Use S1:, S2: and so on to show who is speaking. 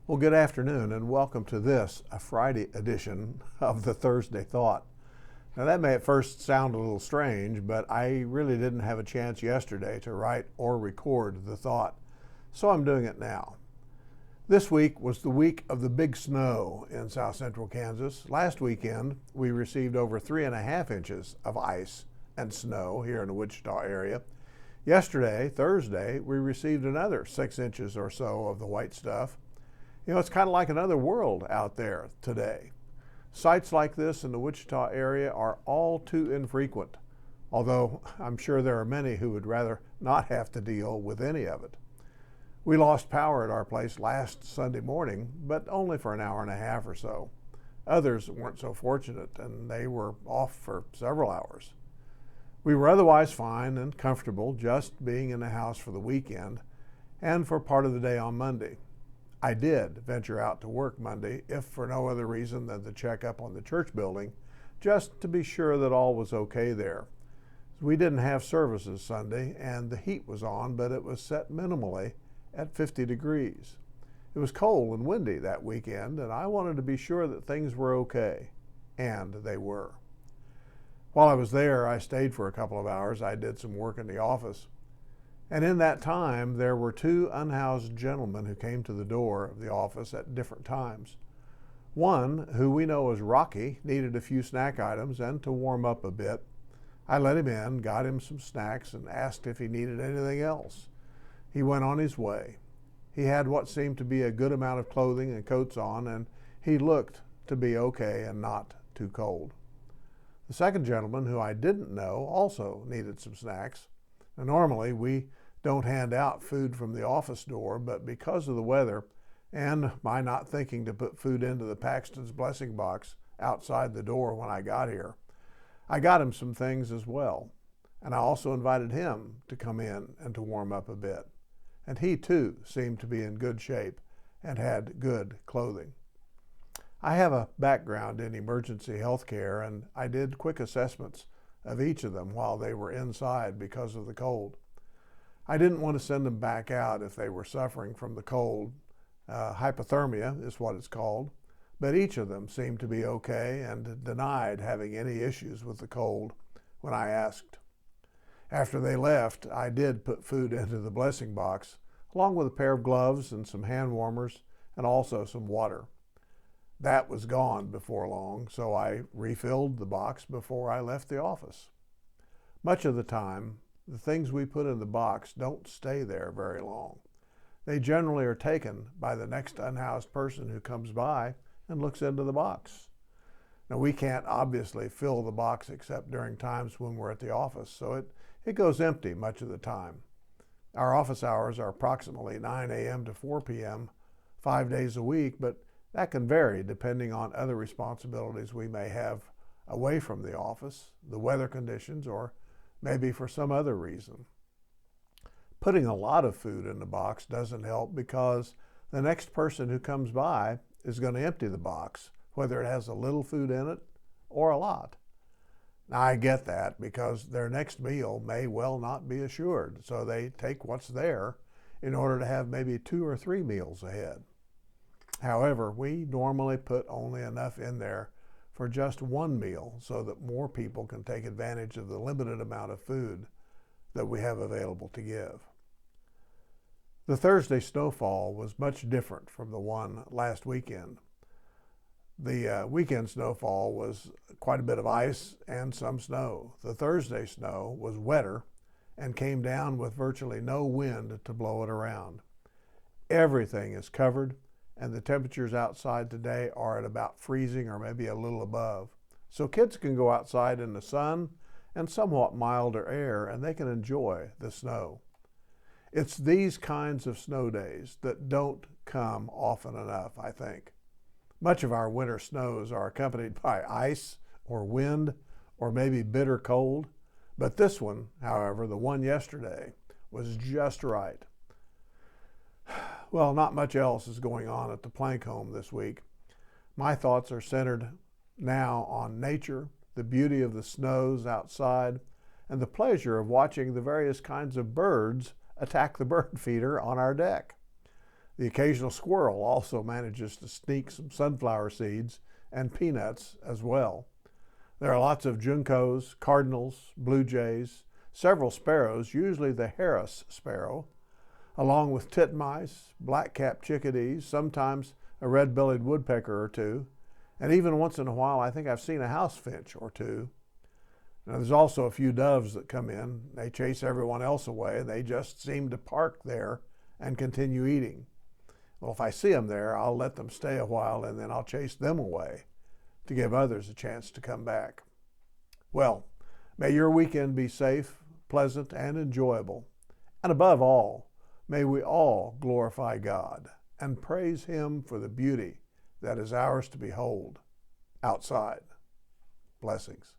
S1: Well, good afternoon and welcome to this, a Friday edition of the Thursday Thought. Now, that may at first sound a little strange, but I really didn't have a chance yesterday to write or record the thought, so I'm doing it now. This week was the week of the big snow in south central Kansas. Last weekend, we received over 3.5 inches of ice and snow here in the Wichita area. Yesterday, Thursday, we received another 6 inches or so of the white stuff. You know, it's kind of like another world out there today. Sights like this in the Wichita area are all too infrequent, although I'm sure there are many who would rather not have to deal with any of it. We lost power at our place last Sunday morning, but only for an hour and a half or so. Others weren't so fortunate, and they were off for several hours. We were otherwise fine and comfortable just being in the house for the weekend and for part of the day on Monday. I did venture out to work Monday, if for no other reason than to check up on the church building, just to be sure that all was okay there. We didn't have services Sunday, and the heat was on, but it was set minimally at 50 degrees. It was cold and windy that weekend, and I wanted to be sure that things were okay, and they were. While I was there, I stayed for a couple of hours. I did some work in the office. And in that time, there were two unhoused gentlemen who came to the door of the office at different times. One, who we know as Rocky, needed a few snack items and to warm up a bit. I let him in, got him some snacks, and asked if he needed anything else. He went on his way. He had what seemed to be a good amount of clothing and coats on, and he looked to be okay and not too cold. The second gentleman, who I didn't know, also needed some snacks. Now, normally, we don't hand out food from the office door, but because of the weather and my not thinking to put food into the Paxton's Blessing box outside the door when I got here, I got him some things as well. And I also invited him to come in and to warm up a bit. And he, too, seemed to be in good shape and had good clothing. I have a background in emergency health care, and I did quick assessments of each of them while they were inside because of the cold. I didn't want to send them back out if they were suffering from the cold. Hypothermia is what it's called, but each of them seemed to be okay and denied having any issues with the cold when I asked. After they left, I did put food into the Blessing box, along with a pair of gloves and some hand warmers and also some water. That was gone before long, so I refilled the box before I left the office. Much of the time, the things we put in the box don't stay there very long. They generally are taken by the next unhoused person who comes by and looks into the box. Now, we can't obviously fill the box except during times when we're at the office, so it goes empty much of the time. Our office hours are approximately 9 a.m. to 4 p.m., 5 days a week, but that can vary depending on other responsibilities we may have away from the office, the weather conditions, or maybe for some other reason. Putting a lot of food in the box doesn't help because the next person who comes by is going to empty the box, whether it has a little food in it or a lot. Now, I get that because their next meal may well not be assured, so they take what's there in order to have maybe 2 or 3 meals ahead. However, we normally put only enough in there for just one meal so that more people can take advantage of the limited amount of food that we have available to give. The Thursday snowfall was much different from the one last weekend. The weekend snowfall was quite a bit of ice and some snow. The Thursday snow was wetter and came down with virtually no wind to blow it around. Everything is covered, and the temperatures outside today are at about freezing or maybe a little above. So kids can go outside in the sun and somewhat milder air, and they can enjoy the snow. It's these kinds of snow days that don't come often enough, I think. Much of our winter snows are accompanied by ice or wind or maybe bitter cold, but this one, however, the one yesterday, was just right. Well, not much else is going on at the Plank home this week. My thoughts are centered now on nature, the beauty of the snows outside, and the pleasure of watching the various kinds of birds attack the bird feeder on our deck. The occasional squirrel also manages to sneak some sunflower seeds and peanuts as well. There are lots of juncos, cardinals, blue jays, several sparrows, usually the Harris sparrow, along with titmice, black-capped chickadees, sometimes a red-bellied woodpecker or two, and even once in a while I think I've seen a house finch or two. Now, there's also a few doves that come in. They chase everyone else away. They just seem to park there and continue eating. Well, if I see them there, I'll let them stay a while and then I'll chase them away to give others a chance to come back. Well, may your weekend be safe, pleasant, and enjoyable. And above all, may we all glorify God and praise Him for the beauty that is ours to behold outside. Blessings.